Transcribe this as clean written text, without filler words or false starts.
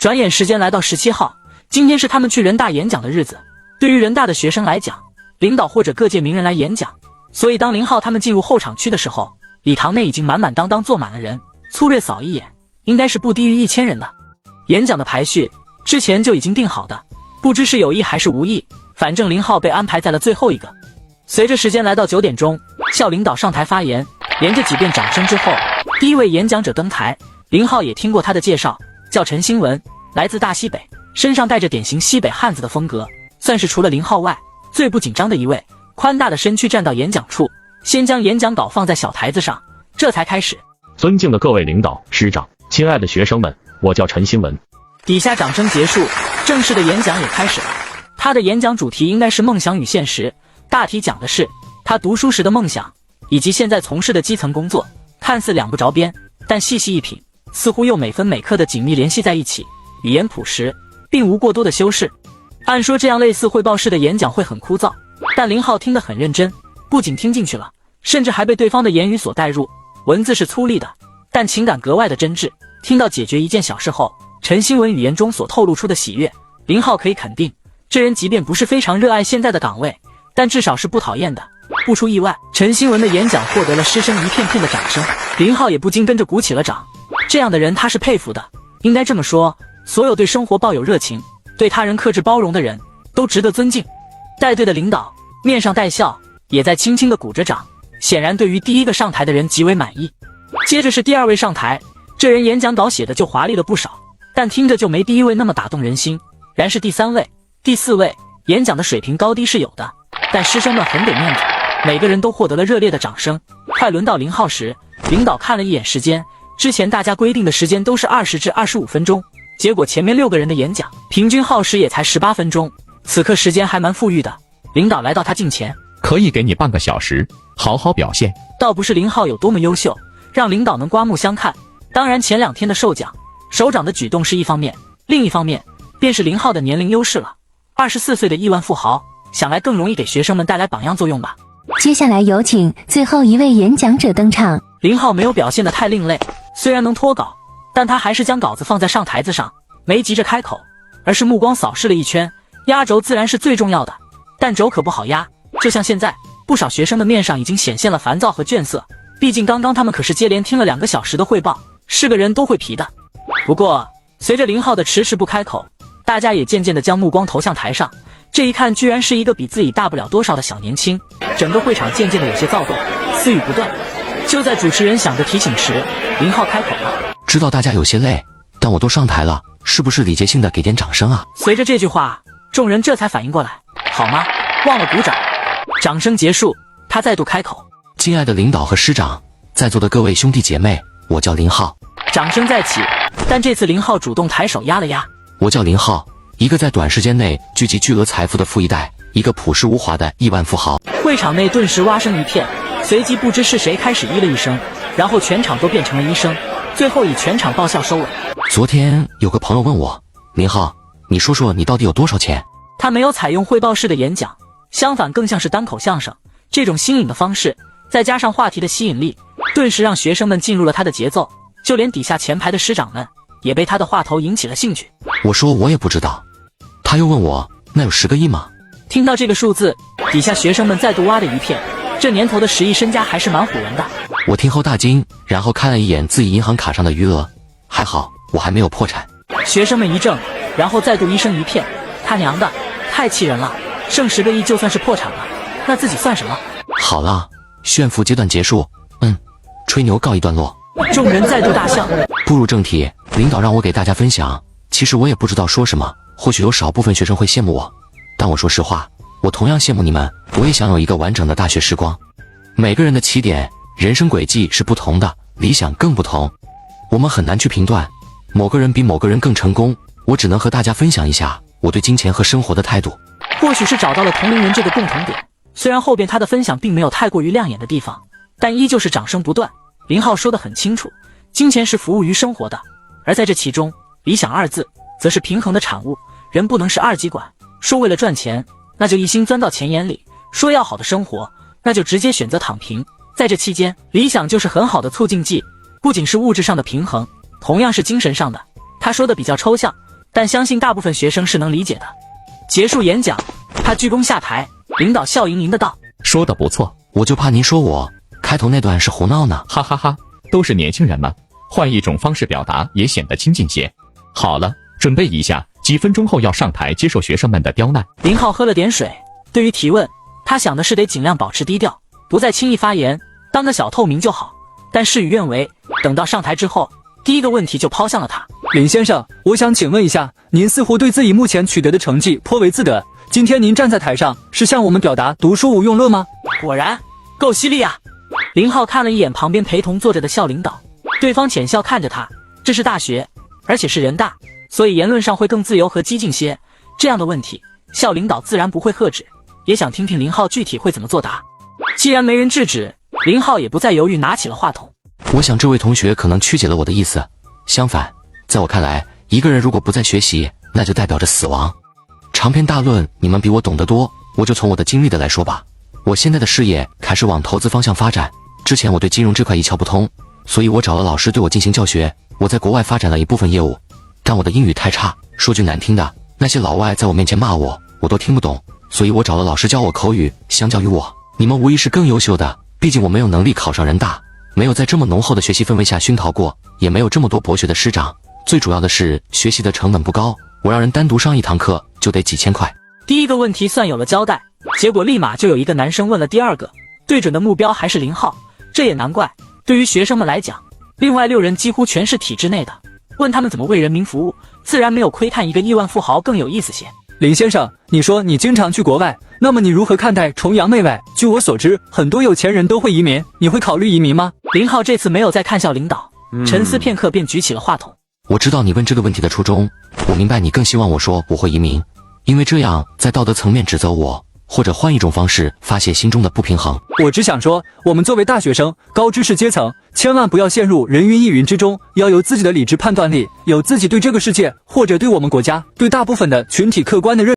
转眼时间来到17号，今天是他们去人大演讲的日子。对于人大的学生来讲，领导或者各界名人来演讲，所以当林浩他们进入候场区的时候，礼堂内已经满满当当坐满了人，粗略扫一眼，应该是不低于1000人的。演讲的排序之前就已经定好的，不知是有意还是无意，反正林浩被安排在了最后一个。随着时间来到9点钟，校领导上台发言，连着几遍掌声之后，第一位演讲者登台。林浩也听过他的介绍，叫陈新文，来自大西北，身上带着典型西北汉子的风格，算是除了林浩外最不紧张的一位。宽大的身躯站到演讲处，先将演讲稿放在小台子上，这才开始。尊敬的各位领导、师长，亲爱的学生们，我叫陈新文。底下掌声结束，正式的演讲也开始了。他的演讲主题应该是梦想与现实，大体讲的是他读书时的梦想，以及现在从事的基层工作，看似两不着边，但细细一品，似乎又每分每刻的紧密联系在一起，语言朴实，并无过多的修饰。按说这样类似汇报式的演讲会很枯燥，但林浩听得很认真，不仅听进去了，甚至还被对方的言语所带入。文字是粗粝的，但情感格外的真挚。听到解决一件小事后，陈新文语言中所透露出的喜悦，林浩可以肯定，这人即便不是非常热爱现在的岗位，但至少是不讨厌的。不出意外，陈新文的演讲获得了师生一片片的掌声，林浩也不禁跟着鼓起了掌。这样的人他是佩服的，应该这么说，所有对生活抱有热情，对他人克制包容的人都值得尊敬。带队的领导面上带笑，也在轻轻地鼓着掌，显然对于第一个上台的人极为满意。接着是第二位上台，这人演讲稿写的就华丽了不少，但听着就没第一位那么打动人心。然是第三位、第四位，演讲的水平高低是有的，但师生们很给面子，每个人都获得了热烈的掌声。快轮到林浩时，领导看了一眼时间，之前大家规定的时间都是20至25分钟，结果前面6个人的演讲平均耗时也才18分钟，此刻时间还蛮富裕的。领导来到他近前，可以给你半个小时，好好表现。倒不是林浩有多么优秀，让领导能刮目相看，当然前2天的授奖，首长的举动是一方面，另一方面便是林浩的年龄优势了。24岁的亿万富豪，想来更容易给学生们带来榜样作用吧。接下来有请最后一位演讲者登场。林浩没有表现得太另类，虽然能脱稿，但他还是将稿子放在上台子上，没急着开口，而是目光扫视了一圈。压轴自然是最重要的，但轴可不好压，就像现在，不少学生的面上已经显现了烦躁和倦色，毕竟刚刚他们可是接连听了2个小时的汇报，是个人都会疲的。不过随着林浩的迟迟不开口，大家也渐渐地将目光投向台上，这一看居然是一个比自己大不了多少的小年轻。整个会场渐渐的有些躁动，私语不断。就在主持人想着提醒时，林浩开口了：知道大家有些累，但我都上台了，是不是礼节性的给点掌声啊？随着这句话，众人这才反应过来，好吗？忘了鼓掌。掌声结束，他再度开口：亲爱的领导和师长，在座的各位兄弟姐妹，我叫林浩。掌声再起，但这次林浩主动抬手压了压。我叫林浩，一个在短时间内聚集巨额财富的富一代，一个朴实无华的亿万富豪。会场内顿时蛙声一片，随即不知是谁开始咦了一声，然后全场都变成了一声，最后以全场爆笑收尾。昨天有个朋友问我，林浩，你说说你到底有多少钱？他没有采用汇报式的演讲，相反更像是单口相声，这种新颖的方式再加上话题的吸引力，顿时让学生们进入了他的节奏，就连底下前排的师长们也被他的话头引起了兴趣。我说我也不知道。他又问我，那有10个亿吗？听到这个数字，底下学生们再度挖的一片，这年头的10亿身家还是蛮唬人的。我听后大惊，然后看了一眼自己银行卡上的余额，还好我还没有破产。学生们一怔，然后再度一声一片，他娘的，太气人了，剩10个亿就算是破产了，那自己算什么？好了，炫富阶段结束，吹牛告一段落。众人再度大笑。步入正题，领导让我给大家分享，其实我也不知道说什么，或许有少部分学生会羡慕我，但我说实话，我同样羡慕你们，我也想有一个完整的大学时光。每个人的起点、人生轨迹是不同的，理想更不同，我们很难去评断某个人比某个人更成功，我只能和大家分享一下我对金钱和生活的态度。或许是找到了同龄人这个共同点，虽然后边他的分享并没有太过于亮眼的地方，但依旧是掌声不断。林浩说得很清楚，金钱是服务于生活的，而在这其中，理想2字则是平衡的产物。人不能是2极管，说为了赚钱，那就一心钻到钱眼里；说要好的生活，那就直接选择躺平。在这期间，理想就是很好的促进剂，不仅是物质上的平衡，同样是精神上的。他说的比较抽象，但相信大部分学生是能理解的。结束演讲，他鞠躬下台，领导笑盈盈的道：“说的不错。我就怕您说我开头那段是胡闹呢。”哈哈哈，都是年轻人嘛，换一种方式表达也显得亲近些。好了，准备一下，几分钟后要上台接受学生们的刁难。林浩喝了点水，对于提问，他想的是得尽量保持低调，不再轻易发言，当个小透明就好。但事与愿违，等到上台之后，第一个问题就抛向了他。林先生，我想请问一下，您似乎对自己目前取得的成绩颇为自得。今天您站在台上，是向我们表达读书无用论吗？果然够犀利啊！林浩看了一眼旁边陪同坐着的校领导，对方浅笑看着他，这是大学，而且是人大，所以言论上会更自由和激进些。这样的问题，校领导自然不会喝止，也想听听林浩具体会怎么作答。既然没人制止，林浩也不再犹豫，拿起了话筒。我想这位同学可能曲解了我的意思，相反，在我看来，一个人如果不再学习，那就代表着死亡。长篇大论你们比我懂得多，我就从我的经历的来说吧。我现在的事业开始往投资方向发展，之前我对金融这块一窍不通，所以我找了老师对我进行教学。我在国外发展了一部分业务，但我的英语太差，说句难听的，那些老外在我面前骂我，我都听不懂，所以我找了老师教我口语。相较于我，你们无疑是更优秀的，毕竟我没有能力考上人大，没有在这么浓厚的学习氛围下熏陶过，也没有这么多博学的师长。最主要的是学习的成本不高，我让人单独上一堂课就得几千块。第一个问题算有了交代，结果立马就有一个男生问了第二个，对准的目标还是林浩。这也难怪，对于学生们来讲，另外6人几乎全是体制内的，问他们怎么为人民服务，自然没有窥探一个亿万富豪更有意思些。林先生，你说你经常去国外，那么你如何看待崇洋媚外？据我所知，很多有钱人都会移民，你会考虑移民吗？林浩这次没有再看校领导，沉思片刻便举起了话筒。我知道你问这个问题的初衷，我明白你更希望我说我会移民，因为这样在道德层面指责我，或者换一种方式发泄心中的不平衡。我只想说，我们作为大学生、高知识阶层，千万不要陷入人云亦云之中，要有自己的理智判断力，有自己对这个世界或者对我们国家、对大部分的群体客观的认